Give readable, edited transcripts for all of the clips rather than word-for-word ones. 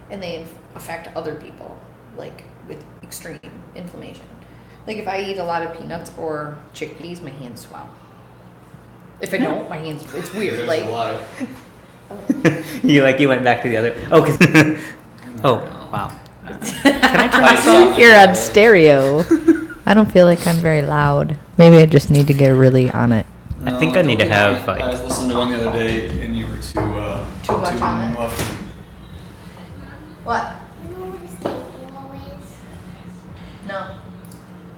and they affect other people, like with extreme inflammation. Like if I eat a lot of peanuts or chickpeas, my hands swell. If I don't, my hands, it's weird. There's Like a lot of... You went back to the other. Oh, 'cause oh, wow. Can I turn this off? You're on stereo. I don't feel like I'm very loud. Maybe I just need to get really on it. I think I need to have, like... I was listening to one the other day, and you were too much on it. muffled. what? You know what a staple is? No.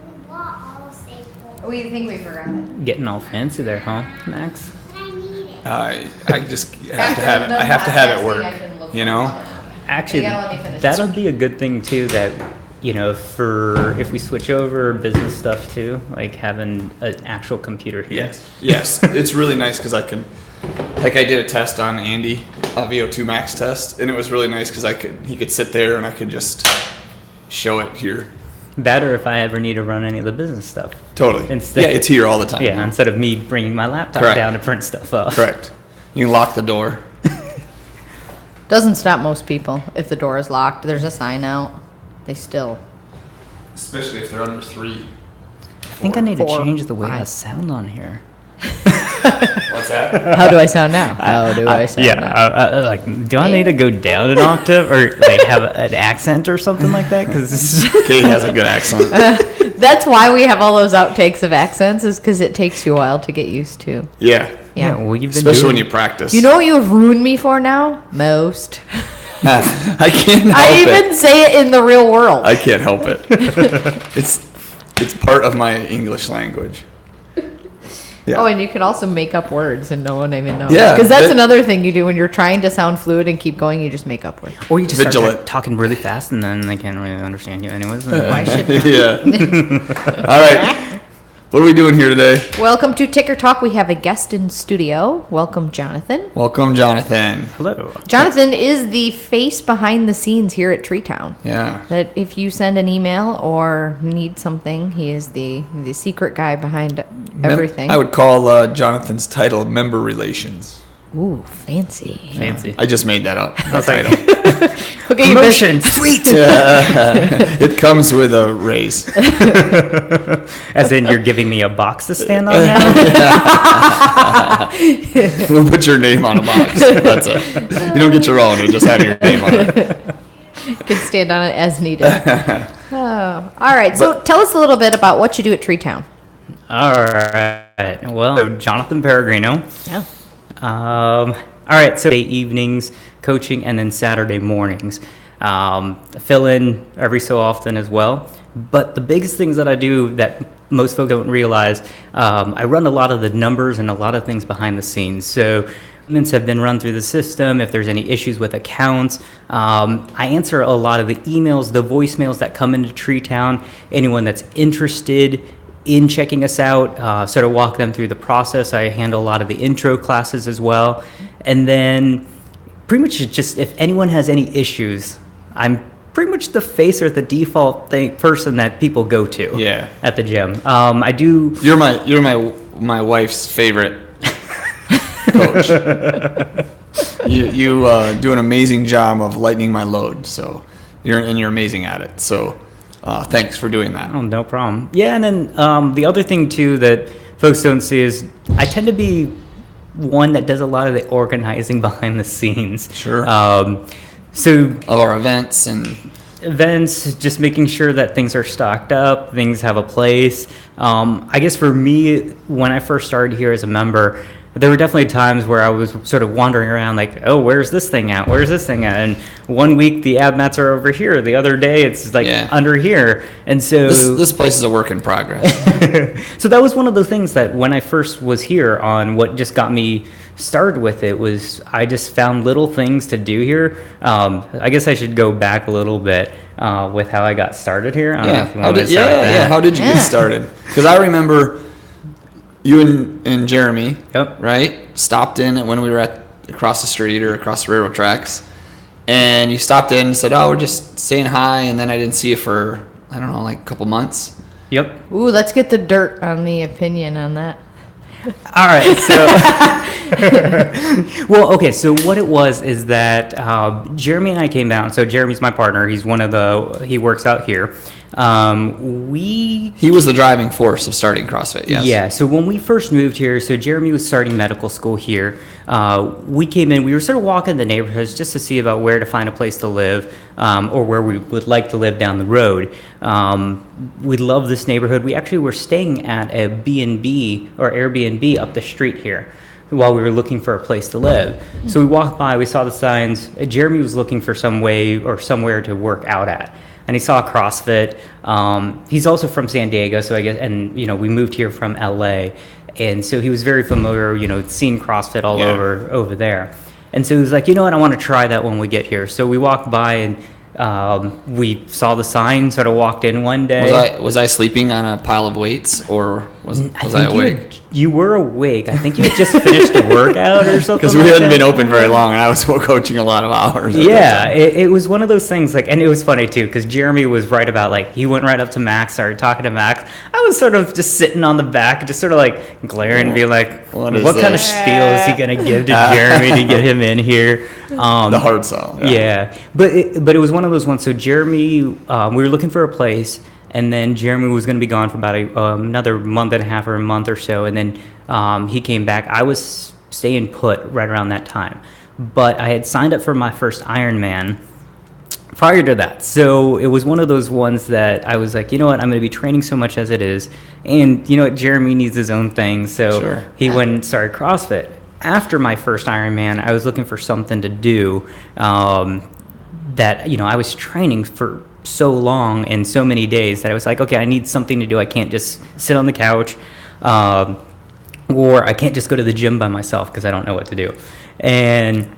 We bought all staples. We think we forgot it. Getting all fancy there, huh, Max? I need it. I just have to have it. I have to have it work. You know. Actually, You gotta let me finish. that'll be a good thing too. That if we switch over business stuff too, like having an actual computer here. Yes. It's really nice because I can. Like I did a test on Andy, a VO2 max test, and it was really nice because he could sit there and I could just show it here. Better if I ever need to run any of the business stuff. Totally. Instead- Yeah, it's here all the time. Yeah, instead of me bringing my laptop Correct. down to print stuff off. Correct. You can lock the door. Doesn't stop most people. If the door is locked, there's a sign out. They still. Especially if they're under 3. I think I need to 4, change the way I 5. sound on here. What's that? How do I sound now? How do I sound now? Do I need to go down an octave or like have an accent or something like that? Because Kate has a good accent. That's why we have all those outtakes of accents, is because it takes you a while to get used to. Yeah. Yeah. well, you've been Especially doing when you practice. You know what you have ruined me for now? Most. I can't help I it. even say it in the real world. I can't help it. It's part of my English language. Yeah. Oh, and you can also make up words and no one even knows. Yeah, Because that's that- another thing you do when you're trying to sound fluid and keep going, you just make up words. Or you just start Vigilant. talking really fast and then they can't really understand you anyways. Why should Yeah. All right. What are we doing here today? Welcome to Ticker Talk. We have a guest in studio. Welcome, Jonathan. Welcome, Jonathan. Hello. Jonathan is the face behind the scenes here at Tree Town. Yeah. That if you send an email or need something, he is the secret guy behind everything. I would call Jonathan's title Member Relations. Ooh, fancy. Fancy. I just made that up. The Okay. title. Okay, Promotion. Sweet. It comes with a raise. As in you're giving me a box to stand on now? We'll put your name on a box. That's it. You don't get your own. You just have your name on it. You can stand on it as needed. Oh, all right. So tell us a little bit about what you do at Tree Town. All right. Well, Jonathan Peregrino. Yeah. All right, so evenings coaching and then Saturday mornings. Fill in every so often as well. But the biggest things that I do that most folks don't realize, I run a lot of the numbers and a lot of things behind the scenes. So payments have been run through the system. If there's any issues with accounts, I answer a lot of the emails, the voicemails that come into Tree Town. Anyone that's interested in checking us out, sort of walk them through the process. I handle a lot of the intro classes as well. And then pretty much just if anyone has any issues, I'm pretty much the face or the default person that people go to Yeah. at the gym. I do. You're my wife's favorite coach. You do an amazing job of lightening my load. So you're amazing at it. So thanks for doing that. Oh, no problem. Yeah, and then the other thing too that folks don't see is I tend to be one that does a lot of the organizing behind the scenes. Sure. So Of our events and events, just making sure that things are stocked up, things have a place. I guess for me, when I first started here as a member, there were definitely times where I was sort of wandering around like, oh, where's this thing at? Where's this thing at? And one week the ab mats are over here. The other day it's like Yeah. under here. And so this place is a work in progress. so that was one of the things that when I first was here on what just got me started with it was I just found little things to do here. I guess I should go back a little bit with how I got started here. I don't know if you want me to start with that. How did you get started? Because I remember you and Jeremy, Yep. right, stopped in when we were across the street or across the railroad tracks, and you stopped in and said, "Oh, we're just saying hi," and then I didn't see you for I don't know, like a couple months. Yep. Ooh, let's get the dirt on the opinion on that. All right. So Well, okay, so what it was is that Jeremy and I came down. So Jeremy's my partner. He's he works out here. He was the driving force of starting CrossFit, yes. Yeah, so when we first moved here, so Jeremy was starting medical school here. We came in, we were sort of walking the neighborhoods just to see about where to find a place to live, or where we would like to live down the road. We love this neighborhood. We actually were staying at a B&B or Airbnb up the street here while we were looking for a place to live. So we walked by, we saw the signs. Jeremy was looking for some way or somewhere to work out at. And he saw CrossFit. He's also from San Diego, so I guess, and we moved here from LA, and so he was very familiar, seeing CrossFit all over there. And so he was like, you know what, I want to try that when we get here. So we walked by and we saw the sign, sort of walked in one day. Was I sleeping on a pile of weights, or was I awake? You were awake. I think you had just finished a workout or something. Because we hadn't been open very long, and I was coaching a lot of hours. Yeah, it was one of those things, and it was funny too, because Jeremy was right about, he went right up to Max, started talking to Max. I was sort of just sitting on the back, just sort of glaring, being like, what kind of spiel is he going to give to Jeremy to get him in here? The hard sell. Yeah, but it was one of those ones. So Jeremy, we were looking for a place, and then Jeremy was going to be gone for about another month and a half or a month or so, and then he came back. I was staying put right around that time, but I had signed up for my first Ironman prior to that. So it was one of those ones that I was like, you know what, I'm going to be training so much as it is, and you know what, Jeremy needs his own thing, so he went and started CrossFit. After my first Ironman, I was looking for something to do that, I was training for so long and so many days that I was like, okay, I need something to do. I can't just sit on the couch, or I can't just go to the gym by myself because I don't know what to do. And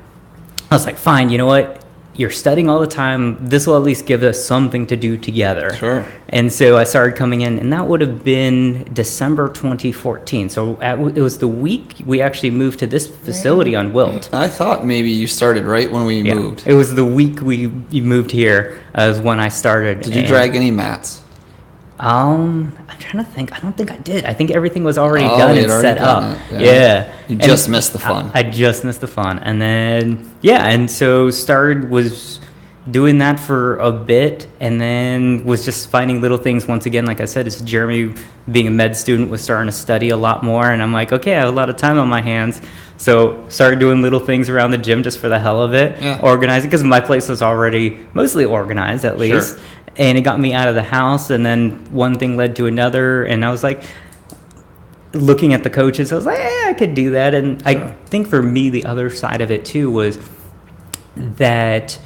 I was like, fine, you know what? You're studying all the time. This will at least give us something to do together. Sure. And so I started coming in, and that would have been December 2014. So it was the week we actually moved to this facility on Wilt. I thought maybe you started right when we moved. It was the week we moved here is when I started. Did you drag any mats? I'm trying to think. I don't think I did. I think everything was already done and set up. Yeah. You just missed the fun. I just missed the fun. And then, and so was doing that for a bit, and then was just finding little things. Once again, like I said, it's Jeremy, being a med student, was starting to study a lot more, and I'm like, okay, I have a lot of time on my hands. So started doing little things around the gym just for the hell of it, organizing, because my place was already mostly organized, at least. Sure. And it got me out of the house, and then one thing led to another, and I was like, looking at the coaches, I was like, I could do that. And I think for me, the other side of it too was that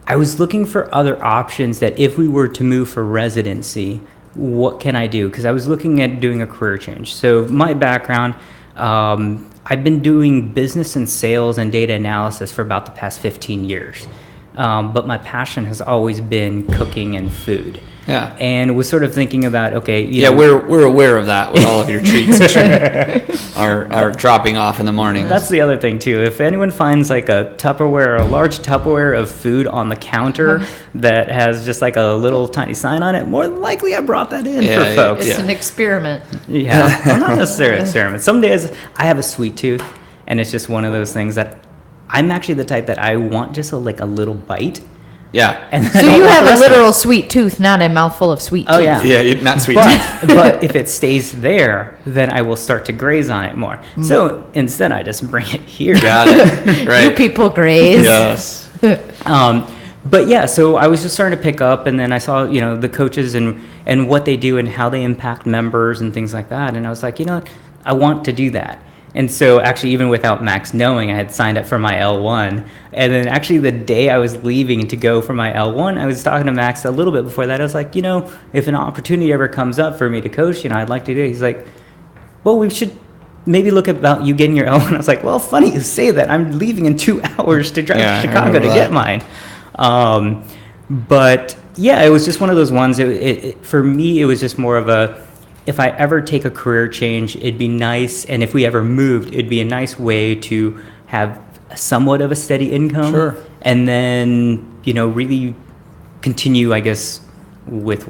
I was looking for other options, that if we were to move for residency, what can I do? Because I was looking at doing a career change. So my background, I've been doing business and sales and data analysis for about the past 15 years. But my passion has always been cooking and food. Yeah. And was sort of thinking about, okay, we're aware of that with all of your treats are dropping off in the morning. That's the other thing too. If anyone finds like a Tupperware, a large Tupperware of food on the counter that has just like a little tiny sign on it, more than likely I brought that in for folks. It's an experiment. Yeah, well, not necessarily an experiment. Some days I have a sweet tooth, and it's just one of those things that I'm actually the type that I want just a little bite. Yeah. And So you have a literal sweet tooth, not a mouthful of sweet Oh, tooth. yeah. Yeah, not sweet. But if it stays there, then I will start to graze on it more. So instead, I just bring it here. Got it. Right. You people graze. Yes. But yeah, so I was just starting to pick up, and then I saw, the coaches and what they do and how they impact members and things like that. And I was like, I want to do that. And so actually, even without Max knowing, I had signed up for my L1. And then actually the day I was leaving to go for my L1, I was talking to Max a little bit before that. I was like, if an opportunity ever comes up for me to coach, I'd like to do it. He's like, well, we should maybe look about you getting your L1. I was like, well, funny you say that. I'm leaving in 2 hours to drive to Chicago to get mine. But yeah, it was just one of those ones. For me, it was just more of a, if I ever take a career change, it'd be nice, and if we ever moved, it'd be a nice way to have somewhat of a steady income. Sure. And then, really continue, I guess, with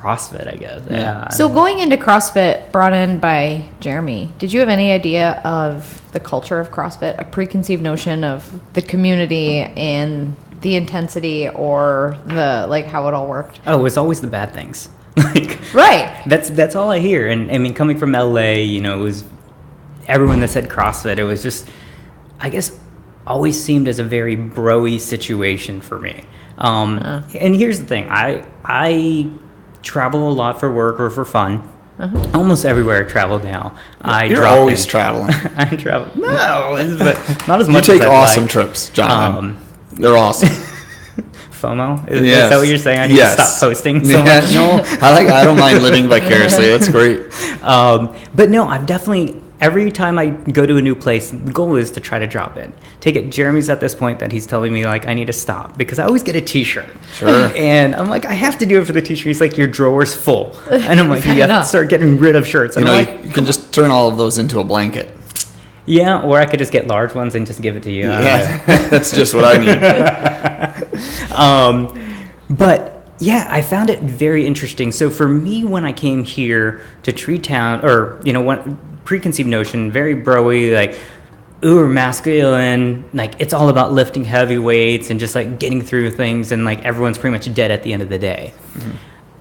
CrossFit, I guess. Yeah. So going into CrossFit, brought in by Jeremy, did you have any idea of the culture of CrossFit, a preconceived notion of the community and the intensity or the like how it all worked? Oh, it's always the bad things. Like, Right. that's all I hear. And I mean, coming from LA, you know, it was everyone that said CrossFit. It was just, I guess, always seemed as a very bro-y situation for me. And here's the thing: I travel a lot for work or for fun. Almost everywhere I travel now. You're drop always in. traveling. I travel. No, but not as You much. take as I'd awesome like. trips, Jonathan. Um, They're awesome. FOMO? Is Yes. that what you're saying? I need Yes. to stop posting so Yeah, much? no, I don't mind living vicariously. That's great. But no, I've definitely, every time I go to a new place, the goal is to try to drop in. Take it, Jeremy's at this point that he's telling me, like, I need to stop because I always get a t-shirt. Sure. And I'm like, I have to do it for the t-shirt. He's like, your drawer's full. And I'm like, Fair you have to enough. start getting rid of shirts. You And know, I'm like, you can just turn all of those into a blanket. yeah, or I could just get large ones and just give it to you. I don't know. Yeah, that's just what I need. But yeah, I found it very interesting. So for me, when I came here to Tree Town, or you know, one preconceived notion, very broy, like uber masculine, like it's all about lifting heavy weights and just like getting through things, and like everyone's pretty much dead at the end of the day.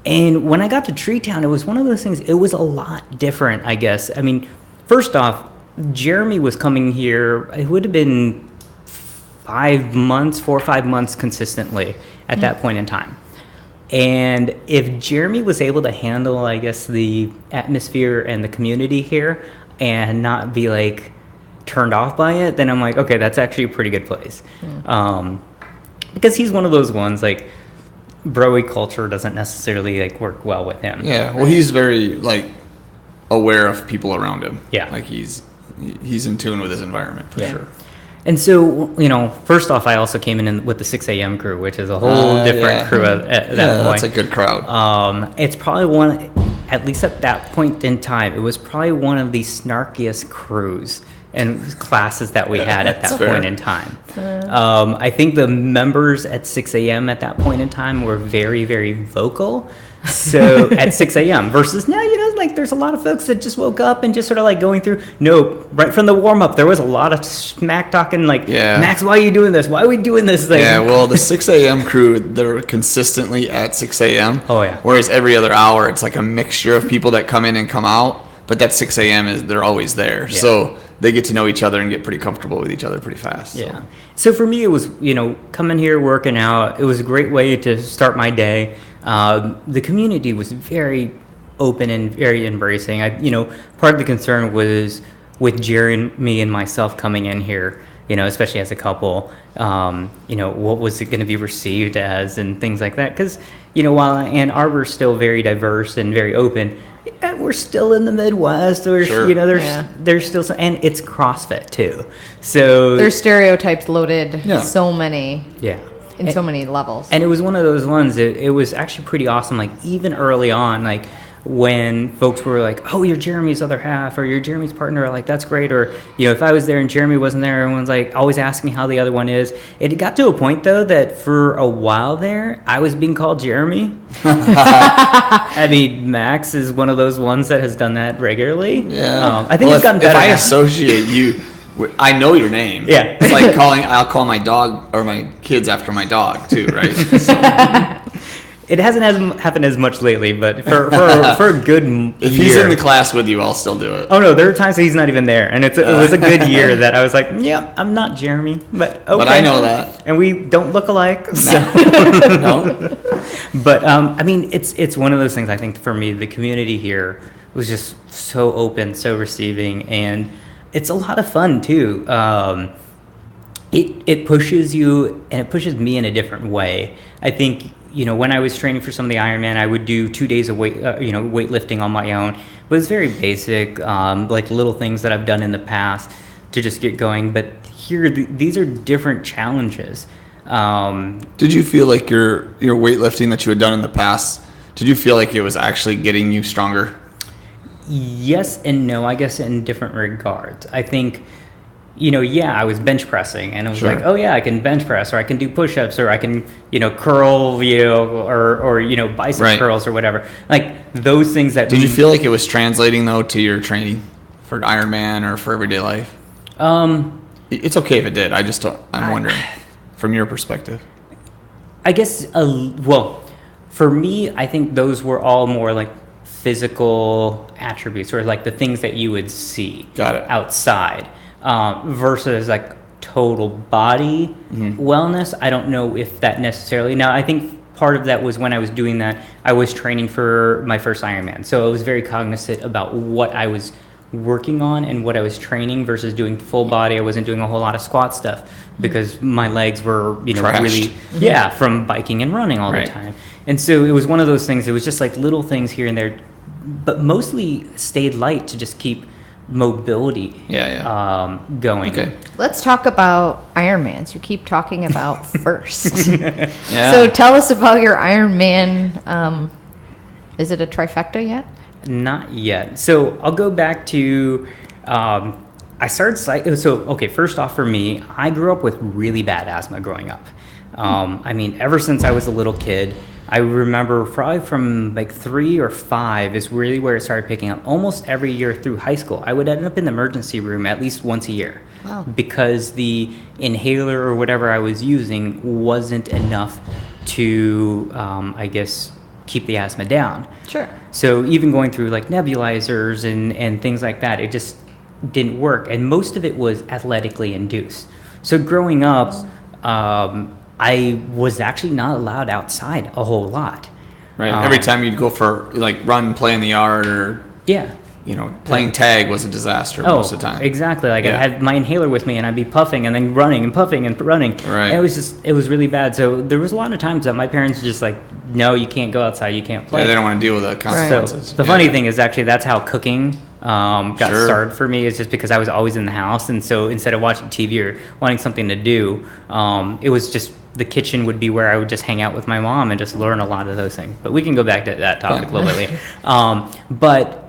And when I got to Tree Town, it was one of those things. It was a lot different, I guess. I mean, first off, Jeremy was coming here. It would have been 5 months, 4 or 5 months consistently at that point in time. And if Jeremy was able to handle, I guess, the atmosphere and the community here and not be like turned off by it, then I'm like, okay, that's actually a pretty good place. Because he's one of those ones, like, broy culture doesn't necessarily like work well with him. Yeah, well, he's very like aware of people around him. Yeah. like he's in tune with his environment for sure. And so, you know, first off, I also came in with the 6 a.m. crew, which is a whole different yeah. crew at that Yeah, point. that's a good crowd. It's probably one, at least at that point in time, it was probably one of the snarkiest crews and classes that we had at that That's fair. point in time. I think the members at 6 a.m. at that point in time were very, very vocal. So at 6 a.m. versus now, you know, like there's a lot of folks that just woke up and just sort of like going through. No, right from the warm up, there was a lot of smack talking like, Yeah. Max, why are you doing this? Why are we doing this thing? Yeah, well, the 6 a.m. crew, they're consistently at 6 a.m. Oh, yeah. Whereas every other hour, it's like a mixture of people that come in and come out. But that 6 a.m. is, they're always there. Yeah. So they get to know each other and get pretty comfortable with each other pretty fast. so. Yeah. So for me, it was, you know, coming here, working out. It was a great way to start my day. The community was very open and very embracing. You know, part of the concern was with Jeremy and myself coming in here, you know, especially as a couple, you know, what was it going to be received as and things like that. Because, you know, while Ann Arbor's still very diverse and very open, we're still in the Midwest. There's, Sure. you know, Yeah. there's still some, and it's CrossFit too. So There's stereotypes loaded Yeah. so many yeah. in so many levels. And it was one of those ones, it was actually pretty awesome. Like, even early on, like, when folks were like, oh, you're Jeremy's other half, or you're Jeremy's partner, like, that's great. Or, you know, if I was there and Jeremy wasn't there, everyone's like always asking how the other one is. It got to a point, though, that for a while there, I was being called Jeremy. I mean, Max is one of those ones that has done that regularly. Yeah. I think Well, it's gotten if better. I now. associate you, I know your name. Yeah. It's like I'll call my dog or my kids after my dog too, right? It hasn't happened as much lately, but for a good If year. he's in the class with you, I'll still do it. Oh no, there were times that he's not even there, and it was a good year that I was like, yeah, I'm not Jeremy, but okay. But I know that. and we don't look alike. So. No? But I mean, it's one of those things. I think for me, the community here was just so open, so receiving, and it's a lot of fun too. It pushes you, and it pushes me in a different way. I think, you know, when I was training for some of the Ironman, I would do 2 days of weightlifting on my own. But it's very basic, like little things that I've done in the past to just get going. But here, these are different challenges. Did you feel like your weightlifting that you had done in the past, did you feel like it was actually getting you stronger? Yes and no, I guess in different regards. I think yeah, I was bench pressing, and it was Sure. like, oh yeah, I can bench press, or I can do push-ups, or I can, curl, or bicep Right. curls or whatever. Like those things that. Did you feel like it was translating though to your training for Ironman or for everyday life? It's okay if it did. I'm wondering from your perspective. I guess, well, for me, I think those were all more like physical attributes, or like the things that you would see Got it. outside, versus like total body wellness. I don't know if that necessarily. Now, I think part of that was when I was doing that, I was training for my first Ironman, so I was very cognizant about what I was working on and what I was training versus doing full body. I wasn't doing a whole lot of squat stuff because my legs were, Trashed. really, from biking and running all Right. the time. And so it was one of those things. It was just like little things here and there, but mostly stayed light to just keep mobility going. Okay. Let's talk about Ironmans. You keep talking about first. Yeah. So tell us about your Ironman. Is it a trifecta yet? Not yet. So I'll go back to, I started cycling. So, okay, first off for me, I grew up with really bad asthma growing up. I mean, ever since I was a little kid, I remember probably from like 3 or 5 is really where it started picking up. Almost every year through high school, I would end up in the emergency room at least once a year. Wow. Because the inhaler or whatever I was using wasn't enough to, I guess, keep the asthma down. Sure. So even going through like nebulizers and things like that, it just didn't work. And most of it was athletically induced. So growing up, I was actually not allowed outside a whole lot. Right. Every time you'd go for like run, play in the yard, or Yeah. playing tag was a disaster most of the time. Exactly. Like Yeah. I had my inhaler with me and I'd be puffing and then running and puffing and running. Right. And it was really bad. So there was a lot of times that my parents were just like, no, you can't go outside, you can't play. Yeah, they don't want to deal with the So consequences. the funny thing is actually that's how cooking got Sure. started for me, is just because I was always in the house, and so instead of watching TV or wanting something to do, it was just the kitchen would be where I would just hang out with my mom and just learn a lot of those things. But we can go back to that topic a little bit later. But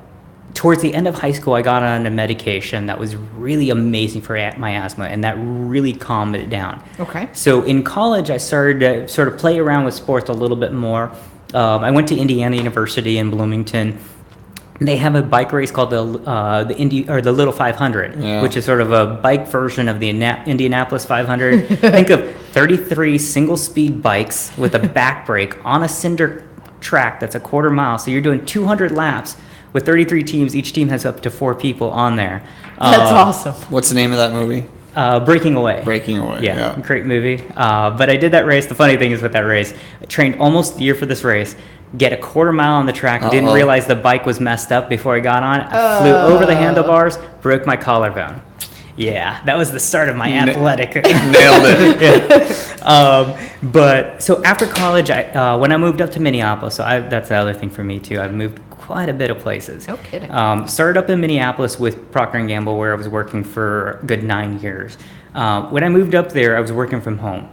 towards the end of high school, I got on a medication that was really amazing for my asthma, and that really calmed it down. Okay. So in college, I started to sort of play around with sports a little bit more. I went to Indiana University in Bloomington. They have a bike race called the Little 500, Yeah. which is sort of a bike version of the Indianapolis 500. Think of 33 single-speed bikes with a back brake on a cinder track that's a quarter mile. So you're doing 200 laps with 33 teams. Each team has up to 4 people on there. That's awesome. What's the name of that movie? Breaking Away. Breaking Away. Yeah, great movie. But I did that race. The funny thing is with that race, I trained almost a year for this race, get a quarter mile on the track, didn't Uh-oh. realize the bike was messed up before I got on it. I flew over the handlebars, broke my collarbone. Yeah, that was the start of my athletic. Nailed it. But so after college, when I moved up to Minneapolis, that's the other thing for me too. I've moved quite a bit of places. No kidding. Started up in Minneapolis with Procter & Gamble, where I was working for a good 9 years. When I moved up there, I was working from home,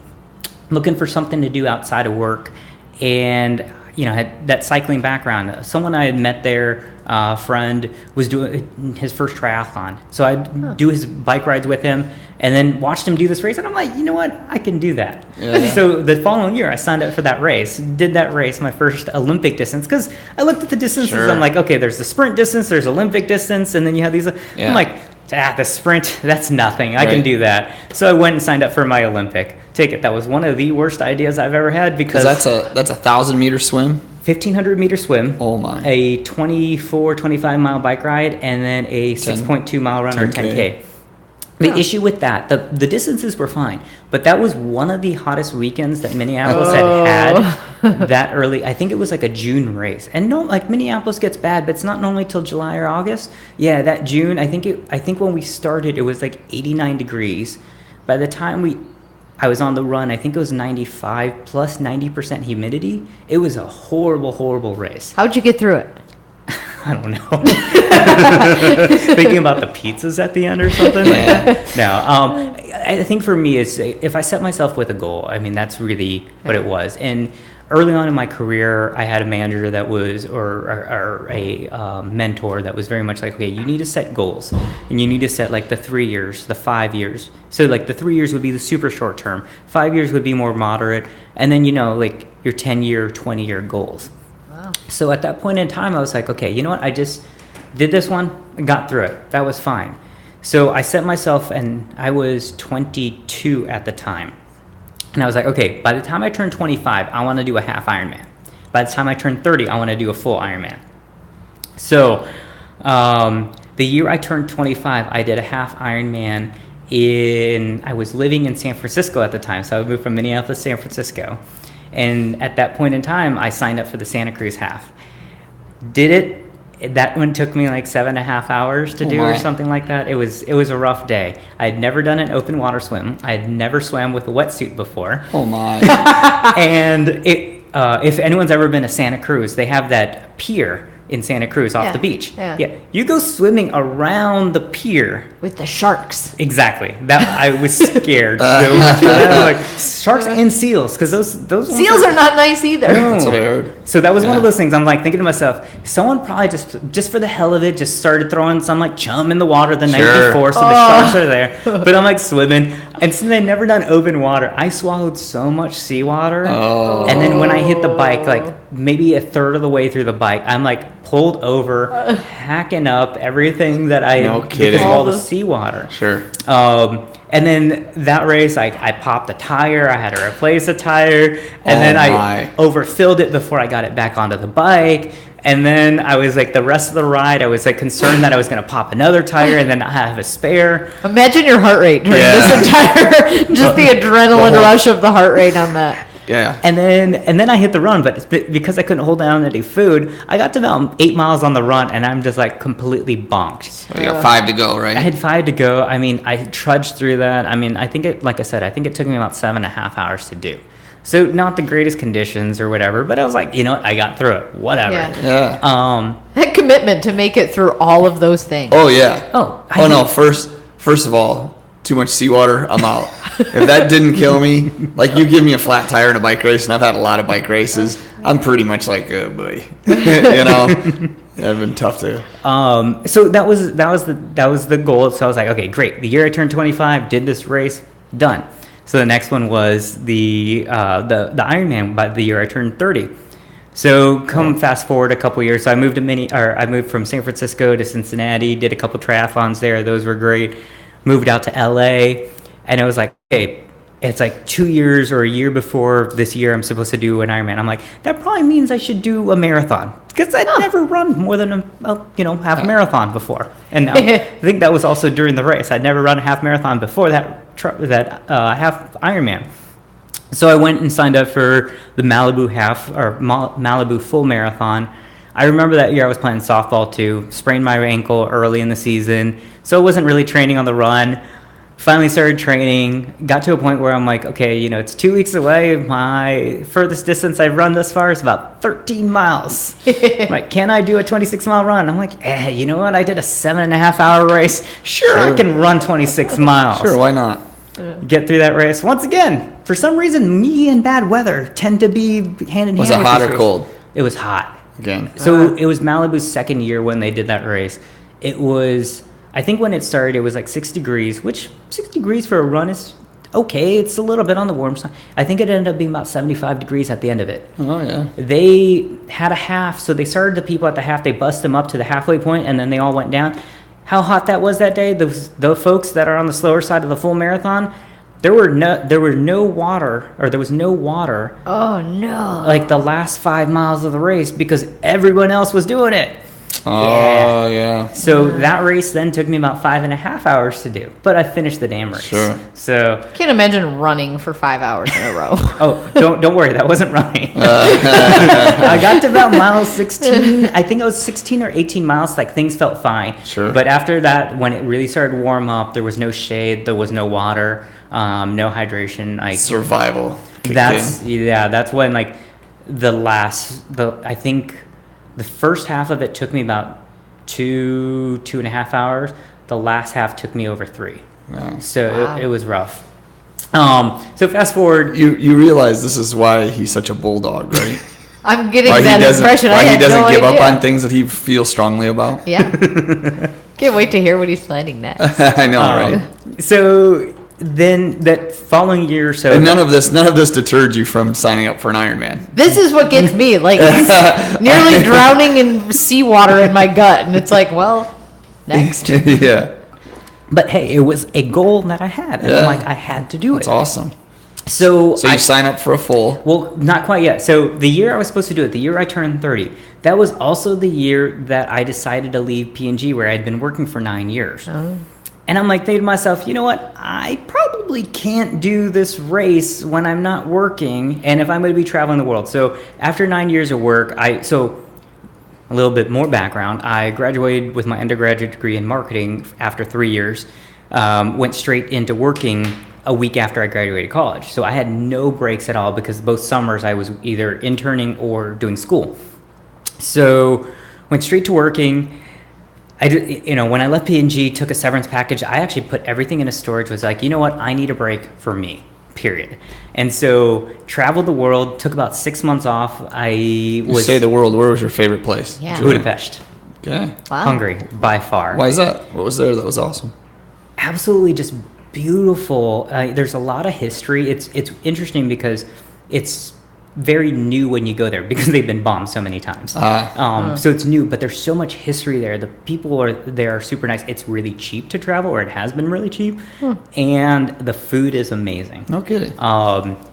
looking for something to do outside of work, and had that cycling background. Someone I had met there, a friend, was doing his first triathlon. So I'd do his bike rides with him and then watched him do this race. And I'm like, you know what? I can do that. Yeah. So the following year, I signed up for that race, did that race, my first Olympic distance, because I looked at the distances. Sure. I'm like, okay, there's the sprint distance, there's Olympic distance, and then you have these. Yeah. I'm like, the sprint, that's nothing. I can Right. do that. So I went and signed up for my Olympic ticket. That was one of the worst ideas I've ever had, because Because that's a 1,000-meter swim. 1,500 meter swim, Oh my. a 25 mile bike ride, and then a 6.2 mile run or 10K. 10K. The issue with that, the distances were fine, but that was one of the hottest weekends that Minneapolis had that early. I think it was like a June race, and no, like Minneapolis gets bad, but it's not normally till July or August. Yeah, that June. I think when we started, it was like 89 degrees. By the time I was on the run, I think it was 95 plus 90% humidity. It was a horrible, horrible race. How'd you get through it? I don't know. Thinking about the pizzas at the end or something like that. No, I think for me, it's if I set myself with a goal. I mean, that's really what it was. And early on in my career, I had a manager that was, or a mentor that was very much like, okay, you need to set goals, and you need to set like the 3 years, the 5 years. So like the 3 years would be the super short term, 5 years would be more moderate, and then like your 10-year, 20-year goals. Wow. So at that point in time, I was like, okay, you know what? I just did this one, and got through it. That was fine. So I set myself, and I was 22 at the time. And I was like, okay, by the time I turn 25, I want to do a half Ironman. By the time I turn 30, I want to do a full Ironman. So the year I turned 25, I did a half Ironman I was living in San Francisco at the time. So I moved from Minneapolis to San Francisco. And at that point in time, I signed up for the Santa Cruz half. Did it. That one took me like 7.5 hours to do or something like that. It was a rough day. I had never done an open water swim. I had never swam with a wetsuit before. Oh my. And if anyone's ever been to Santa Cruz, they have that pier in Santa Cruz off Yeah, the beach. yeah. You go swimming around the pier. With the sharks. Exactly. That I was scared so much. for that. Like sharks and seals, because those ones Seals are not nice either. That's what I heard. So that was one of Yeah. those things. I'm like thinking to myself, someone probably just for the hell of it, just started throwing some like chum in the water the night Sure. before, so the sharks are there. But I'm like swimming, and since I'd never done open water, I swallowed so much seawater. Oh. And then when I hit the bike, like maybe a third of the way through the bike, I'm like pulled over, hacking up everything that I No because kidding. of all the seawater. Sure. And then that race, I popped a tire. I had to replace a tire, and then I my. overfilled it before I got it back onto the bike. And then I was like, the rest of the ride, I was like concerned that I was going to pop another tire and then not have a spare. Imagine your heart rate during Yeah. this entire, just the adrenaline rush of the heart rate on that. Yeah. And then I hit the run, but because I couldn't hold down any food, I got to about 8 miles on the run, and I'm just like completely bonked. You got 5 to go, right? I had 5 to go. I mean, I trudged through that. I mean, I think like I said, I think it took me about 7.5 hours to do. So not the greatest conditions or whatever, but I was like, you know what, I got through it. Whatever. Yeah. Yeah. That commitment to make it through all of those things. Oh yeah. Oh, Oh no. First of all, too much seawater. I'm out. If that didn't kill me, like you give me a flat tire in a bike race, and I've had a lot of bike races, I'm pretty much like, oh boy, you know, it's been tough to. So that was the goal. So I was like, okay, great. The year I turned 25, did this race, done. So the next one was the Ironman by the year I turned 30. So fast forward a couple years. So I moved I moved from San Francisco to Cincinnati, did a couple triathlons there. Those were great. Moved out to LA, and it was like, hey, it's like 2 years or a year before this year I'm supposed to do an Ironman. I'm like, that probably means I should do a marathon, because I'd never run more than half a marathon before. And I think that was also during the race. I'd never run a half marathon before that half Ironman. So I went and signed up for the Malibu half or Malibu full marathon. I remember that year I was playing softball too, sprained my ankle early in the season, so I wasn't really training on the run. Finally started training, got to a point where I'm like, okay, it's 2 weeks away. My furthest distance I've run thus far is about 13 miles. Like, can I do a 26-mile run? I'm like, you know what? I did a 7.5 hour race. Sure, I can run 26 miles. Sure, why not? Get through that race. Once again, for some reason, me and bad weather tend to be hand in hand. Was it with hot this or race. cold? It was hot. Again. So it was Malibu's second year when they did that race. It was, I think when it started, it was like 6 degrees, which 6 degrees for a run is okay. It's a little bit on the warm side. I think it ended up being about 75 degrees at the end of it. Oh yeah. They had a half, so they started the people at the half, they bussed them up to the halfway point, and then they all went down. How hot that was that day, the folks that are on the slower side of the full marathon, there was no water Oh no. like the last 5 miles of the race because everyone else was doing it. Oh yeah. So that race then took me about 5.5 hours to do, but I finished the damn race. Sure. So, Can't imagine running for 5 hours in a row. oh, don't worry, that wasn't running. I got to about mile 16. I think it was 16 or 18 miles. Like things felt fine. Sure. But after that, when it really started to warm up, there was no shade, there was no water, no hydration. Like Survival. kicked that's in. that's when like I think the first half of it took me about 2.5 hours. The last half took me over 3. Yeah. So Wow. it was rough. So fast forward. You realize this is why he's such a bulldog, right? I'm getting Why he that doesn't, impression. I why he had doesn't no give up idea. on things that he feels strongly about. Yeah. Can't wait to hear what he's planning next. I know, right? So then that following year or so. And none of this deterred you from signing up for an Ironman. This is what gets me, like nearly drowning in seawater in my gut, and it's like, well, next. Yeah, But hey, it was a goal that I had, and Yeah. I'm like, I had to do that's it. awesome. So So you sign up for a full. well, not quite yet. So the year I was supposed to do it, the year I turned 30, that was also the year that I decided to leave P&G, where I'd been working for 9 years. Oh. And I'm like, thinking to myself, you know what? I probably can't do this race when I'm not working, and if I'm going to be traveling the world. So after 9 years of work, a little bit more background. I graduated with my undergraduate degree in marketing after 3 years. Went straight into working a week after I graduated college. So I had no breaks at all because both summers I was either interning or doing school. So went straight to working. When I left P&G, took a severance package. I actually put everything in a storage. Was like, you know what? I need a break for me. Period. And so traveled the world. Took about 6 months off. You say the world. Where was your favorite place? Yeah. Budapest, Okay. Wow. Hungary, by far. Why is that? What was there that was awesome? Absolutely just beautiful. There's a lot of history. It's interesting because it's very new when you go there because they've been bombed so many times. So it's new, but there's so much history there. The people there are super nice. It's really cheap to travel, or it has been really cheap, and the food is amazing. No kidding.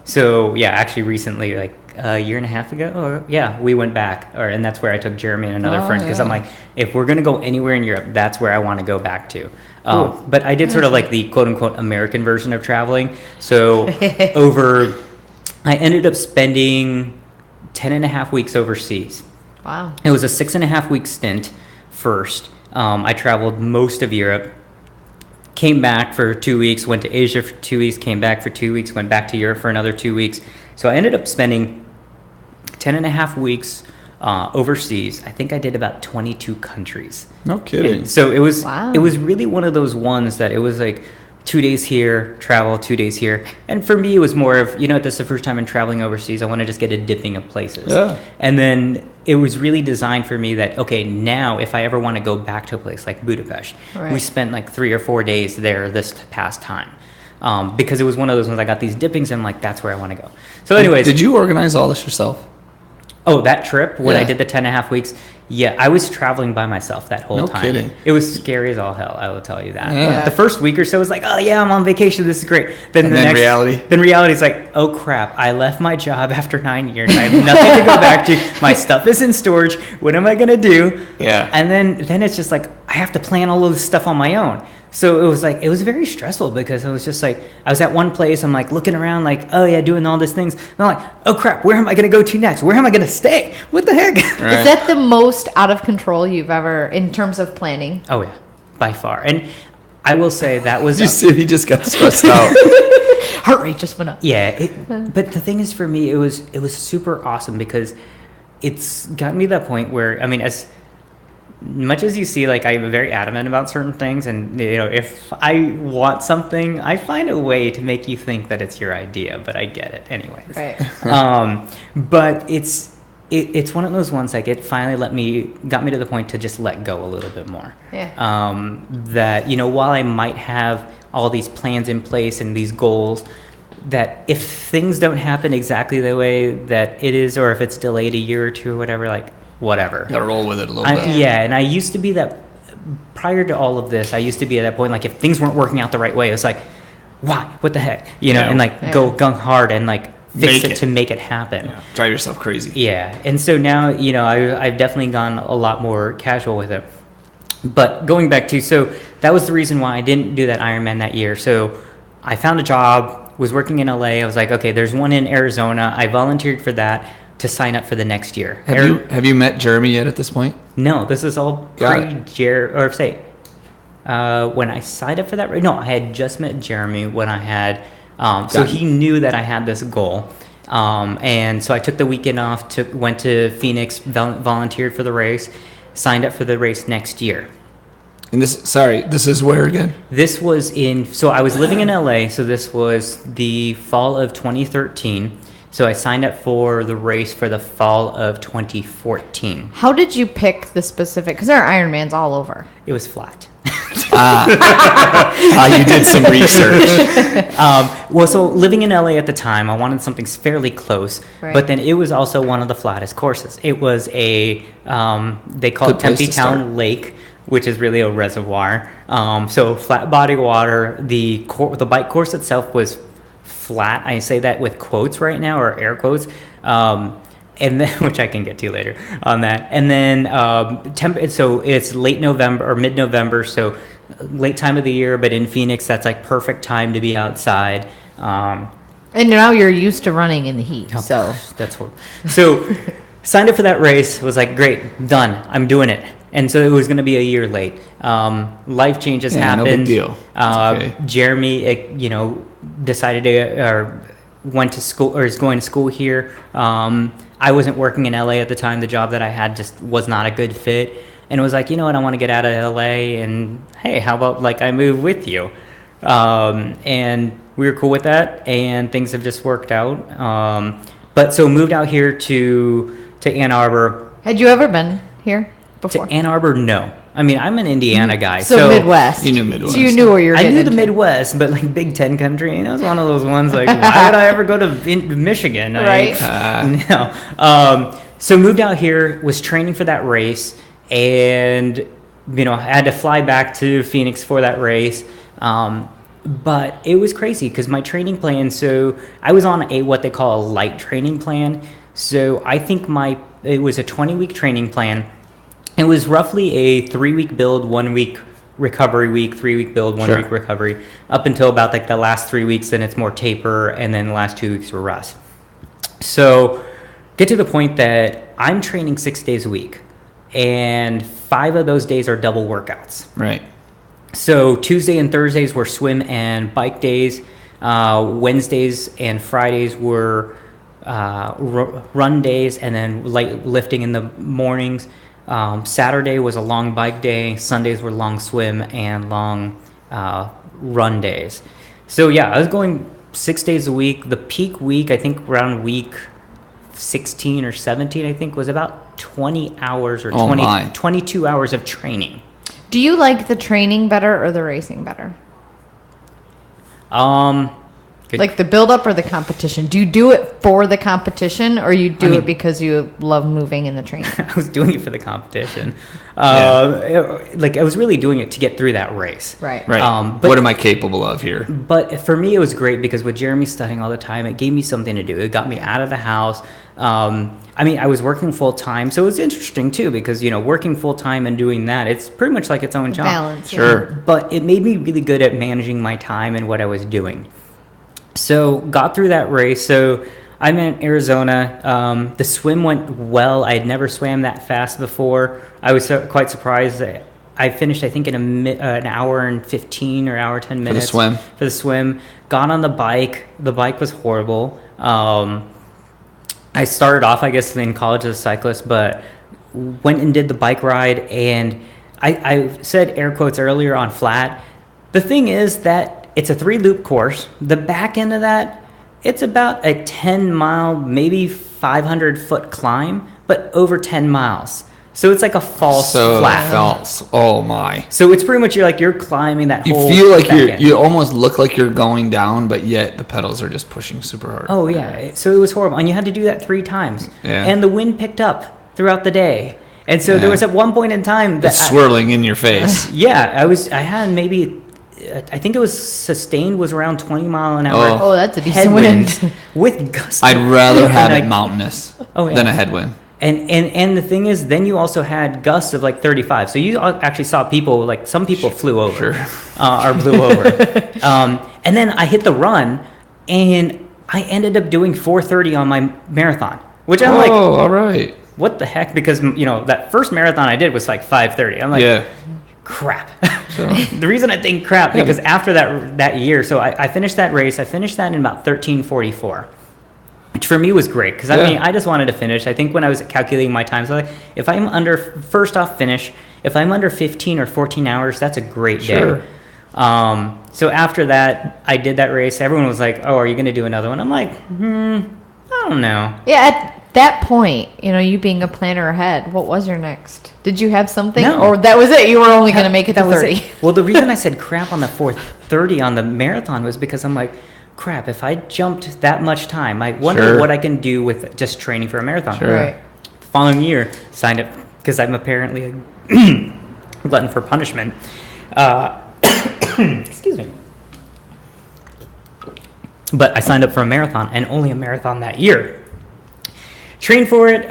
So yeah, actually recently, like a year and a half ago, we went back, and that's where I took Jeremy and another friend, because I'm like, if we're gonna go anywhere in Europe, that's where I want to go back to. But I did sort of like the quote unquote American version of traveling. So I ended up spending 10 and a half weeks overseas. Wow. It was a 6.5 week stint first. I traveled most of Europe, came back for 2 weeks, went to Asia for 2 weeks, came back for 2 weeks, went back to Europe for another 2 weeks. So I ended up spending 10 and a half weeks overseas. I think I did about 22 countries. No kidding. And so it was Wow. it was really one of those ones that it was like 2 days here, travel, 2 days here. And for me, it was more of, this is the first time I'm traveling overseas. I want to just get a dipping of places. Yeah. And then it was really designed for me that, okay, now if I ever want to go back to a place like Budapest, Right. we spent like 3 or 4 days there this past time. Because it was one of those ones I got these dippings and I'm like, that's where I want to go. So anyways. Did you organize all this yourself? Oh, that trip when I Yeah. did the 10 and a half weeks. Yeah, I was traveling by myself that whole No time. kidding. It was scary as all hell, I will tell you that. Yeah. The first week or so was like, oh yeah, I'm on vacation, this is great. Then And the then next reality? Then reality is like, oh crap, I left my job after 9 years. I have nothing to go back to. My stuff is in storage. What am I gonna do? Yeah. And then it's just like I have to plan all of this stuff on my own. So it was very stressful because it was just like, I was at one place, I'm like looking around like, oh yeah, doing all these things. And I'm like, oh crap, where am I going to go to next? Where am I going to stay? What the heck? Right. Is that the most out of control you've ever, in terms of planning? Oh yeah, by far. And I will say that was, You see, he just got stressed out. Heart rate just went up. yeah, but the thing is for me, it was super awesome because it's gotten me to that point where, I mean, as much as you see, like I'm very adamant about certain things, and if I want something, I find a way to make you think that it's your idea, but I get it anyway. Right. But it's one of those ones like it finally got me to the point to just let go a little bit more. Yeah. That while I might have all these plans in place and these goals, that if things don't happen exactly the way that it is, or if it's delayed a year or two or whatever, like whatever. Gotta roll with it a little bit. Yeah, and I used to be that prior to all of this. I used to be at that point, like if things weren't working out the right way, it's like, why? What the heck? Yeah. And like Yeah. go gung hard and like fix Make it it. to make it happen. Yeah. Drive yourself crazy. Yeah, and so now, I've definitely gone a lot more casual with it. But going back to, so that was the reason why I didn't do that Ironman that year. So I found a job, was working in LA. I was like, okay, there's one in Arizona. I volunteered for that to sign up for the next year. Have you met Jeremy yet at this point? No, this is all Got when I signed up for that. No, I had just met Jeremy when I had, so Got it. he knew that I had this goal. And so I took the weekend off, went to Phoenix, volunteered for the race, signed up for the race next year. And this is where again? This was so I was living in LA, so this was the fall of 2013. So I signed up for the race for the fall of 2014. How did you pick the specific? Because there are Ironmans all over. It was flat. You did some research. Well, so living in LA at the time, I wanted something fairly close, Right. but then it was also one of the flattest courses. It was they call Good it place Tempe to start. Town Lake, which is really a reservoir. So flat body water. The bike course itself was flat. I say that with quotes right now, or air quotes. And then, which I can get to later on that. And then, so it's late November or mid-November, so late time of the year, but in Phoenix, that's like perfect time to be outside. And now you're used to running in the heat, so That's horrible. So signed up for that race, was like, great, done, I'm doing it. And so it was going to be a year late. Life changes Yeah, no happened. big deal. It's okay. Jeremy, decided to, or went to school, or is going to school here. I wasn't working in LA at the time. The job that I had just was not a good fit. And it was like, you know what, I want to get out of LA, and hey, how about like I move with you? And we were cool with that, and things have just worked out. But so moved out here to Ann Arbor. had you ever been here before? To Ann Arbor, no. I mean, I'm an Indiana guy, So Midwest. You knew Midwest. So you knew where you were I getting knew the into. Midwest, but like Big Ten country, that was one of those ones like, why would I ever go to Michigan? Right. No. So moved out here, was training for that race, and had to fly back to Phoenix for that race. But it was crazy because my training plan. So I was on what they call a light training plan. So I think it was a 20-week training plan. It was roughly a 3-week build, 1 week recovery week, 3-week build, 1 Sure. week recovery, up until about like the last 3 weeks. Then it's more taper, and then the last 2 weeks were rest. So get to the point that I'm training 6 days a week, and 5 of those days are double workouts. Right. So Tuesday and Thursdays were swim and bike days. Wednesdays and Fridays were run days, and then light lifting in the mornings. Saturday was a long bike day. Sundays were long swim and long run days. So yeah, I was going 6 days a week. The peak week, I think around week 16 or 17, I think, was about 20 hours or Oh 22 hours of training. Do you like the training better or the racing better? Good- Like the build up or the competition? Do you do it for the competition, or you do it because you love moving in the training? I was doing it for the competition. Like I was really doing it to get through that race. Right. Right. But- What am I capable of here? But for me, it was great because with Jeremy studying all the time, it gave me something to do. It got me out of the house. I mean, I was working full time, so it was interesting too because working full time and doing that, it's pretty much like its own job. Balance. yeah. Sure. But it made me really good at managing my time and what I was doing. So got through that race. So I'm in Arizona. The swim went well. I had never swam that fast before. I was quite surprised that I finished, I think, in an hour and 15 or hour 10 minutes. swim? For the swim. Got on the bike. The bike was horrible. I started off, I guess, in college as a cyclist, but went and did the bike ride. And I said air quotes earlier on flat. The thing is that it's a 3-loop course. The back end of that, it's about a 10-mile, maybe 500-foot climb, but over 10 miles. So it's like a false flat. False. Oh my. So it's pretty much you're climbing that You whole feel like back end. you almost look like you're going down, but yet the pedals are just pushing super hard. Oh yeah. So it was horrible, and you had to do that 3 times. Yeah. And the wind picked up throughout the day, and so Yeah. there was at one point in time that It's swirling in your face. I had maybe. I think it was sustained was around 20 mile an hour. Oh, that's a decent headwinds wind. with gusts. I'd rather have And it mountainous Oh, yeah. than a headwind. And the thing is, then you also had gusts of like 35. So you actually saw people, like some people flew over, or blew over. And then I hit the run, and I ended up doing 4:30 on my marathon, which I'm like, Oh, all right. what the heck? Because that first marathon I did was like 5:30. I'm like, Yeah. crap. The reason I think crap because after that year, so I finished that race. I finished that in about 13:44. Which for me was great because I Yeah. mean I just wanted to finish. I think when I was calculating my time, so like if I'm under first off finish, If I'm under 15 or 14 hours, that's a great Sure. day. So after that, I did that race. Everyone was like, "Oh, are you going to do another one?" I'm like, I don't know. Yeah, at that point, you being a planner ahead, what was your next? Did you have something? No. Or that was it? You were only going to make it to That was 30. it. Well, the reason I said crap on the 4:30 on the marathon was because I'm like, crap, if I jumped that much time, I wonder Sure. what I can do with just training for a marathon. Sure. Right. The following year, signed up because I'm apparently a glutton for punishment. Excuse me. But I signed up for a marathon, and only a marathon that year. Trained for it.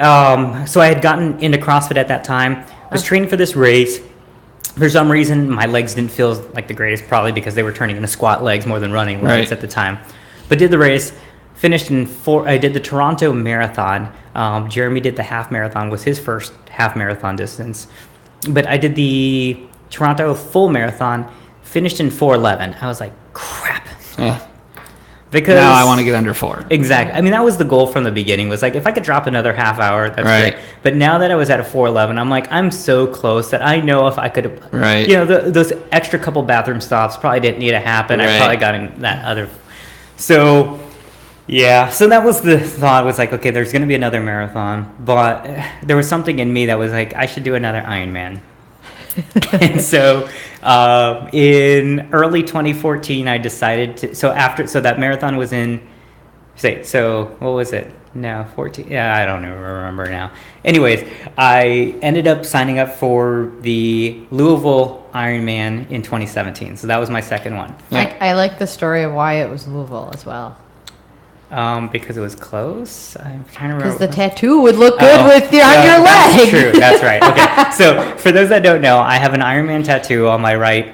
So I had gotten into CrossFit at that time. Was training for this race. For some reason, my legs didn't feel like the greatest, probably because they were turning into squat legs more than running legs Right. at the time. But did the race, finished in I did the Toronto Marathon. Jeremy did the half marathon, was his first half marathon distance. But I did the Toronto full marathon, finished in 4:11. I was like, crap. Yeah. Because Now I want to get under 4. Exactly. I mean, that was the goal from the beginning. Was like, if I could drop another half hour, that's Right. great. But now that I was at a 4:11, I'm like, I'm so close that I know if I could, Right. those extra couple bathroom stops probably didn't need to happen. I Right. probably got in that other. So, yeah. So that was the thought. Was like, okay, there's going to be another marathon, but there was something in me that was like, I should do another Ironman. And so in early 2014 I decided to, so that marathon was in, what was it, no, 14, yeah, I don't even remember now. Anyways, I ended up signing up for the Louisville Ironman in 2017, so that was my second one. Yeah. I like the story of why it was Louisville as well. Because it was close. I'm trying to Because remember. the tattoo would look good Oh, with on your that's leg. true. That's right. Okay. So for those that don't know, I have an Ironman tattoo on my right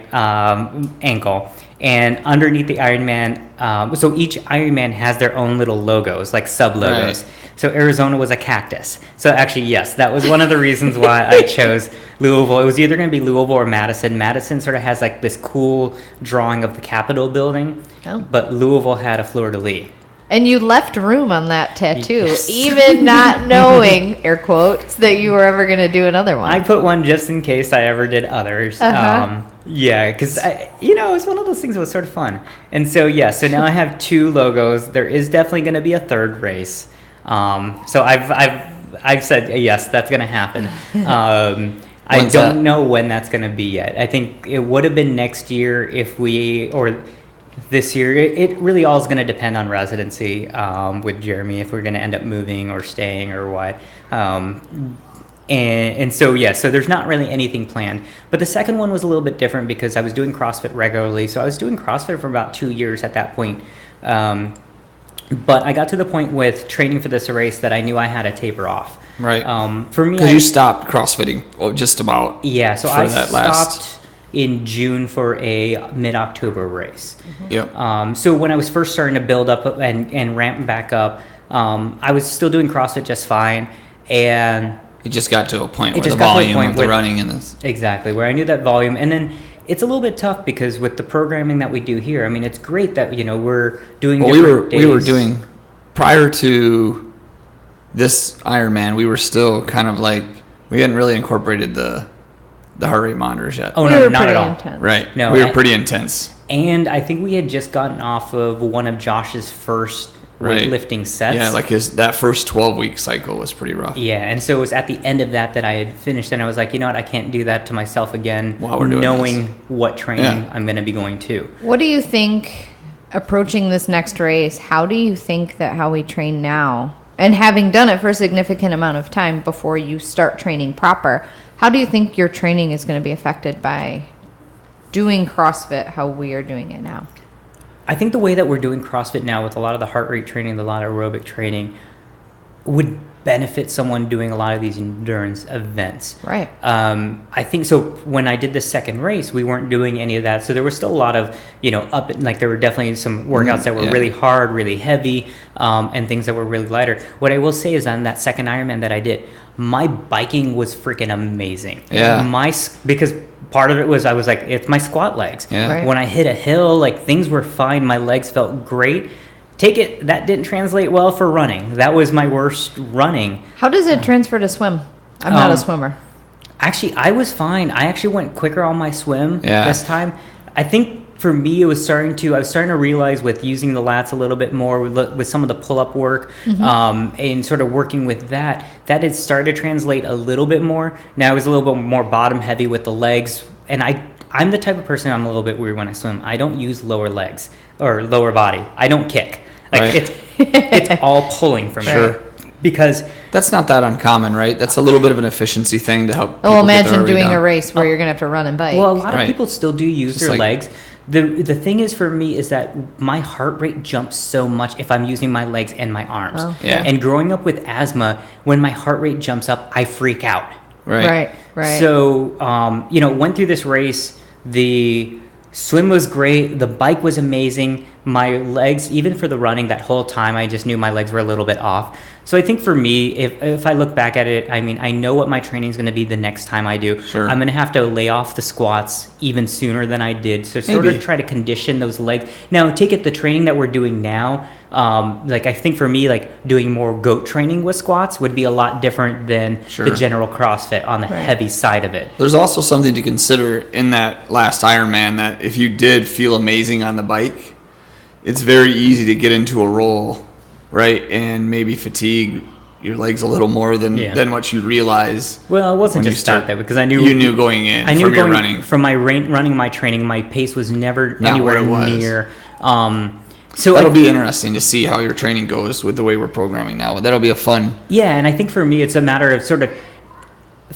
ankle, and underneath the Ironman, so each Ironman has their own little logos, like sub logos. Right. So Arizona was a cactus. So actually, yes, that was one of the reasons why I chose Louisville. It was either going to be Louisville or Madison. Madison sort of has like this cool drawing of the Capitol building, Oh. but Louisville had a fleur-de-lis. And you left room on that tattoo, Yes. even not knowing, air quotes, that you were ever going to do another one. I put one just in case I ever did others. Uh-huh. Yeah, because it's one of those things that was sort of fun. And so so now I have 2 logos. There is definitely going to be a third race. So I've said yes, that's going to happen. I When's don't that? know when that's going to be yet. I think it would have been next year or this year. It really all is going to depend on residency with Jeremy, if we're going to end up moving or staying or what. And so there's not really anything planned. But the second one was a little bit different because I was doing CrossFit regularly. So I was doing CrossFit for about 2 years at that point. But I got to the point with training for this race that I knew I had to taper off. Right. For me, Because you stopped CrossFitting just about. yeah, so for I that stopped last- in June for a mid-October race. Yep. So when I was first starting to build up and ramp back up, I was still doing CrossFit just fine. And It just got to a point It where the just got to a volume point of the where- running and this. exactly, where I knew that volume. And then it's a little bit tough because with the programming that we do here, I mean, it's great that, we're doing Well, different we were days. doing prior to this Ironman. We were still kind of like we hadn't really incorporated the heart rate monitors yet. Oh, We no, were not at pretty all. intense. Right. No, we were I- pretty intense. And I think we had just gotten off of one of Josh's first Right. weightlifting sets. Yeah, like that first 12-week cycle was pretty rough. Yeah, and so it was at the end of that I had finished, and I was like, you know what, I can't do that to myself again, While we're doing knowing what training Yeah. I'm going to be going to. What do you think, approaching this next race, how do you think that how we train now, and having done it for a significant amount of time before you start training proper, how do you think your training is going to be affected by doing CrossFit how we are doing it now? I think the way that we're doing CrossFit now with a lot of the heart rate training, a lot of aerobic training, would benefit someone doing a lot of these endurance events. Right. I think so. When I did the second race, we weren't doing any of that. So there was still a lot of, there were definitely some workouts that were Yeah. really hard, really heavy, and things that were really lighter. What I will say is on that second Ironman that I did, my biking was freaking amazing. Yeah. Because part of it was I was like, it's my squat legs. Yeah. Right. When I hit a hill, things were fine. My legs felt great. That didn't translate well for running. That was my worst running. How does it transfer to swim? I'm not a Um, swimmer. Actually, I was fine. I actually went quicker on my swim Yeah. this time. I think for me, I was starting to realize with using the lats a little bit more with some of the pull-up work, and sort of working with that had started to translate a little bit more. Now I was a little bit more bottom heavy with the legs, and I'm the type of person, I'm a little bit weird when I swim. I don't use lower legs or lower body. I don't kick. Like Right. it's all pulling for me. Sure. Because That's not that uncommon, right? That's a little bit of an efficiency thing to help. Oh, people get their imagine RV doing down. a race where you're gonna have to run and bike. well, a lot of Right. people still do use Just their like- legs. The thing is for me is that my heart rate jumps so much if I'm using my legs and my arms. Oh. Yeah. And growing up with asthma, when my heart rate jumps up, I freak out. Right. Right. So, went through this race. The swim was great. The bike was amazing. My legs, even for the running, that whole time, I just knew my legs were a little bit off. So I think for me, if I look back at it, I mean, I know what my training is going to be the next time I do. Sure. I'm going to have to lay off the squats even sooner than I did. So sort Maybe. of try to condition those legs. Now, take it the training that we're doing now. I think for me, like doing more goat training with squats would be a lot different than Sure. the general CrossFit on the heavy side of it. There's also something to consider in that last Ironman that if you did feel amazing on the bike, it's very easy to get into a roll, right? And maybe fatigue your legs a little more than Yeah. what you realize. Well, it wasn't when you just that start- though, because I knew You knew going in I knew from your going running. from my running my training, my pace was never Not anywhere where it was. near. So That'll be interesting to see how your training goes with the way we're programming now. That'll be a fun. yeah, and I think for me, it's a matter of sort of.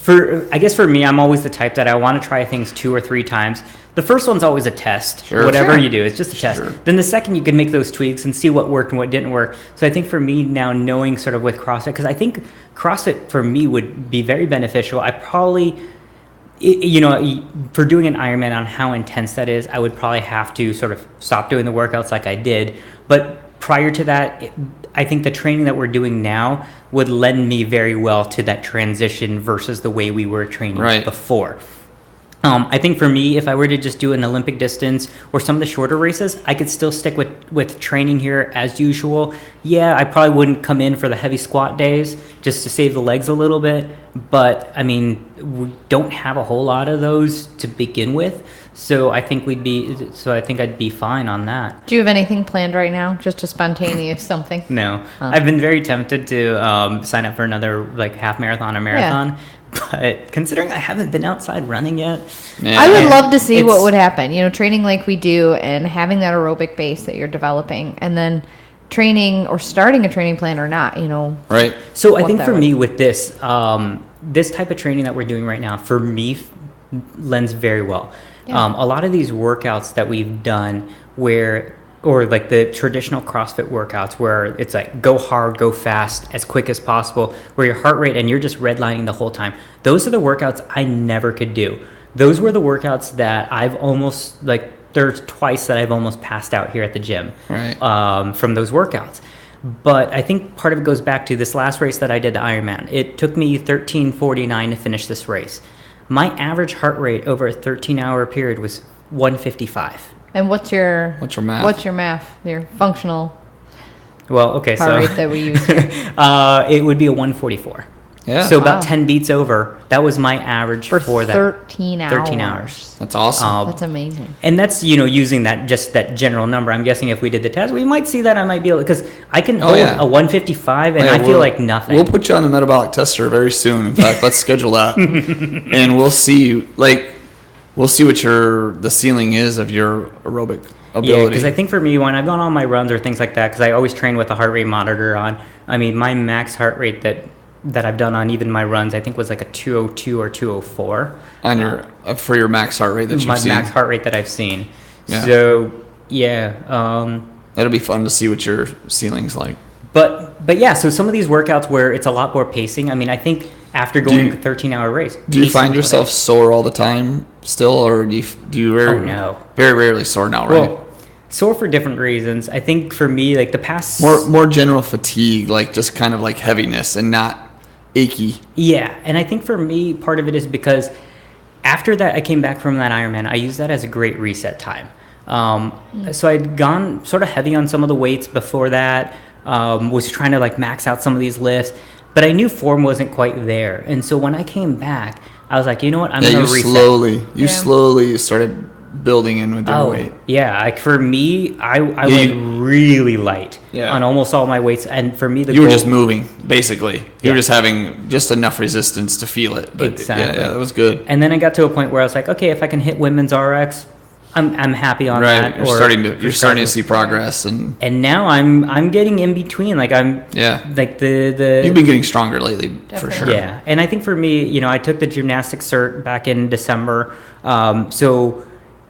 I guess for me, I'm always the type that I want to try things 2 or 3 times. The first one's always a test. Sure. Whatever Sure. you do, it's just a test. Sure. Then the second, you can make those tweaks and see what worked and what didn't work. So I think for me now, knowing sort of with CrossFit, because I think CrossFit for me would be very beneficial. I probably, for doing an Ironman on how intense that is, I would probably have to sort of stop doing the workouts like I did. But prior to that, I think the training that we're doing now would lend me very well to that transition versus the way we were training Right. before. I think for me, if I were to just do an Olympic distance or some of the shorter races, I could still stick with training here as usual. Yeah, I probably wouldn't come in for the heavy squat days just to save the legs a little bit. But I mean, we don't have a whole lot of those to begin with. So I think I'd be fine on that. Do you have anything planned right now? Just a spontaneous something? No, I've been very tempted to sign up for another like half marathon or marathon. But considering I haven't been outside running yet, Yeah. I would love to see what It's- would happen. Training like we do and having that aerobic base that you're developing, and then training or starting a training plan or not. Right. So I what think that for would- me with this, this type of training that we're doing right now, for me, lends very well. Yeah. A lot of these workouts that we've done or like the traditional CrossFit workouts where it's like go hard, go fast, as quick as possible, where your heart rate and you're just redlining the whole time. Those are the workouts I never could do. Those were the workouts that I've almost there's twice that I've almost passed out here at the gym Right. from those workouts. But I think part of it goes back to this last race that I did, the Ironman. It took me 13:49 to finish this race. My average heart rate over a 13-hour period was 155. And what's your math? What's your math? Your functional Well, okay, heart so rate that we use here. it would be a 144. Yeah. So about Wow. 10 beats over. That was my average for that. 13 hours. 13 hours. That's awesome. That's amazing. And that's, using that general number. I'm guessing if we did the test, we might see that I might be able, because I can hold yeah. a 155 and Yeah, I feel we'll- like nothing. We'll put you on the metabolic tester very soon. In fact, let's schedule that, and we'll see. We'll see what the ceiling is of your aerobic ability. Yeah, because I think for me, when I've gone on my runs or things like that, because I always train with a heart rate monitor on, I mean, my max heart rate that I've done on even my runs, I think was like a 202 or 204. on your for your max heart rate that you've My seen. max heart rate that I've seen. Yeah. So, yeah. That'll be fun to see what your ceiling's like. But yeah, so some of these workouts where it's a lot more pacing, I mean, I think after going a 13-hour race. Do you pacing find was yourself sore all the time still, or do you Oh, no. very rarely sore now, right? Well, sore for different reasons. I think for me, like the past. More general fatigue, like just kind of like heaviness and not achy. Yeah, and I think for me, part of it is because after that, I came back from that Ironman. I used that as a great reset time. So I'd gone sort of heavy on some of the weights before that. Was trying to max out some of these lifts, but I knew form wasn't quite there. And so when I came back, I was like, you know what, I'm Yeah, gonna you reset. slowly started building in with your Oh, weight. yeah. Like for me, I Yeah, went you- really light Yeah. on almost all my weights, and for me, the You were goal- just moving, basically. You Yeah. were just having just enough resistance to feel it. But Exactly. Yeah, that was good. And then I got to a point where I was like, okay, if I can hit women's RX, I'm happy on Right. that. You're or starting to see progress, and And now I'm getting in between. Like I'm yeah, like the you've been getting stronger lately for Definitely. sure. Yeah, and I think for me, you know, I took the gymnastics cert back in December, so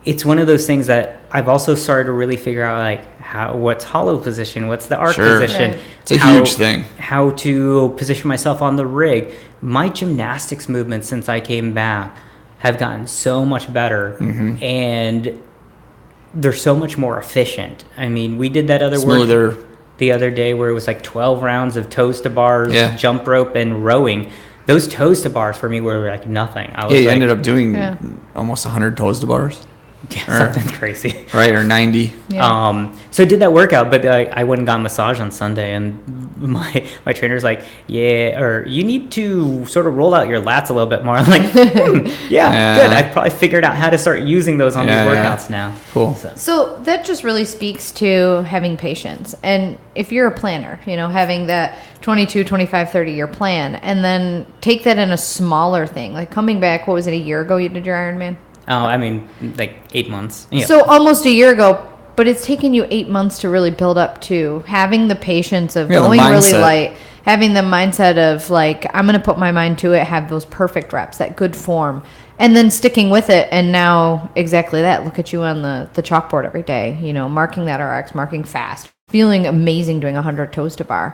it's one of those things that I've also started to really figure out, like what's hollow position, what's the arc Sure. position. Right. It's a huge thing. How to position myself on the rig. My gymnastics movements since I came back have gotten so much better, Mm-hmm. and they're so much more efficient. I mean, we did that other work Smoother. the other day where it was like 12 rounds of toes to bars, Yeah. jump rope, and rowing. Those toes to bars for me were like nothing. I was Yeah, you like, ended up doing Yeah. almost 100 toes to bars, something crazy. right? Or 90. Yeah. So I did that workout, but I went and got a massage on Sunday, and my trainer's like, yeah, or you need to sort of roll out your lats a little bit more. I'm like, yeah, Yeah. good. I probably figured out how to start using those on Yeah, these yeah. workouts now. Cool. So, So that just really speaks to having patience. And if you're a planner, you know, having that 22, 25, 30 year plan, and then take that in a smaller thing, like coming back, what was it, a year ago you did your Ironman? I mean, like 8 months. Yeah. So almost a year ago, but it's taken you 8 months to really build up to having the patience of Yeah, the going really mindset. light, having the mindset of like, I'm going to put my mind to it, have those perfect reps, that good form, and then sticking with it. And now exactly that. Look at you on the chalkboard every day, you know, marking that RX, marking fast, feeling amazing doing 100 toes to bar.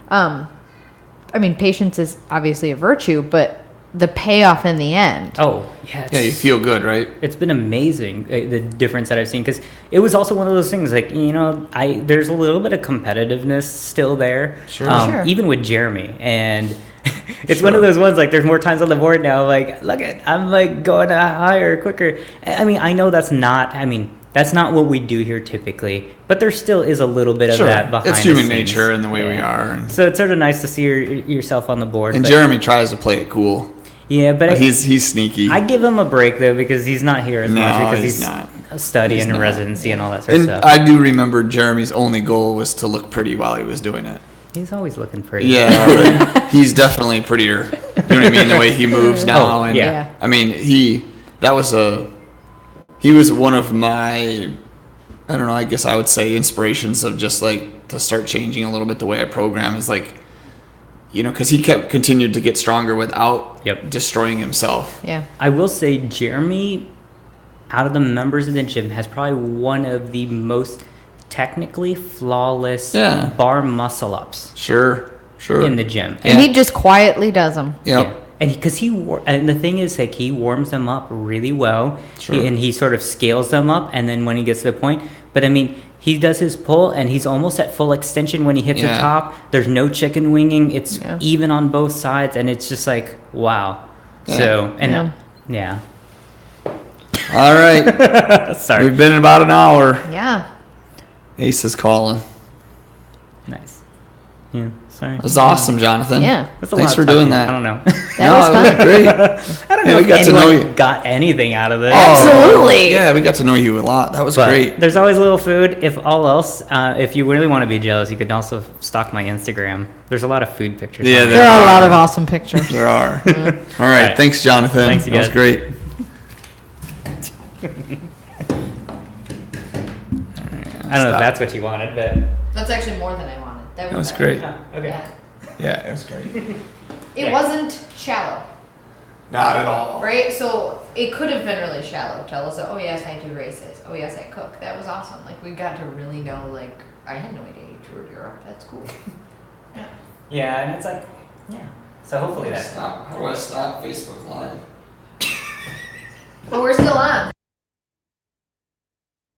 I mean, patience is obviously a virtue, but the payoff in the end. Oh, yeah. Yeah, you feel good, right? It's been amazing, the difference that I've seen, because it was also one of those things, like, you know, there's a little bit of competitiveness still there, Sure. Sure. even with Jeremy, and it's one of those ones, like, there's more times on the board now, like, look at, I'm like going higher, quicker. I mean, I know that's not what we do here typically, but there still is a little bit of that behind It's the human scenes. nature and the way we Yeah. are. And, So it's sort of nice to see yourself on the board. and but- Jeremy tries to play it cool. yeah, but But he's sneaky. I give him a break though, because he's not here as No, much, because he's he's not. studying He's and not. residency and all that sort of And stuff. I do remember Jeremy's only goal was to look pretty while he was doing it. He's always looking pretty. Yeah, but he's definitely prettier. You know what I mean? The way he moves now. Oh, And yeah. I mean, he was one of my, I don't know, I guess I would say inspirations of just like to start changing a little bit the way I program is like, you know, because he continued to get stronger without Yep. destroying himself. Yeah. I will say Jeremy, out of the members of the gym, has probably one of the most technically flawless Yeah. bar muscle ups Sure. in the gym. And he just quietly does them. Yep. Yeah. And and the thing is, like, he warms them up really well, Sure. and he sort of scales them up, and then when he gets to the point, but I mean, he does his pull, and he's almost at full extension when he hits Yeah. the top. There's no chicken winging; it's Yeah. even on both sides, and it's just like, wow. Yeah. So, and Yeah. All right. sorry, We've been about an hour. Yeah. Ace is calling. nice. Yeah, sorry. It was awesome, Jonathan. Yeah. That's a Thanks lot for of doing talking. that. I don't know. That was fun. great. I don't Yeah, know we if got to know anyone you. got anything out of this. Absolutely. Yeah, we got to know you a lot. That was But great. there's always a little food. If all else, if you really want to be jealous, you could also stalk my Instagram. There's a lot of food pictures. Yeah, on There are a lot of awesome pictures. There are. All right. right. Thanks, Jonathan. Thanks, you that was guys. great. I don't know if that's what you wanted, but That's actually more than I wanted. That was great. okay. Yeah. Yeah, it was great. It Yeah. wasn't shallow, Not at all. right? So it could have been really shallow. Tell us, oh yes, I do races. Oh yes, I cook. That was awesome. Like we got to really know. Like I had no idea you toured Europe. That's cool. Yeah. Yeah, and it's like, yeah. So hopefully that's. How do I stop Facebook Live? But we're still on.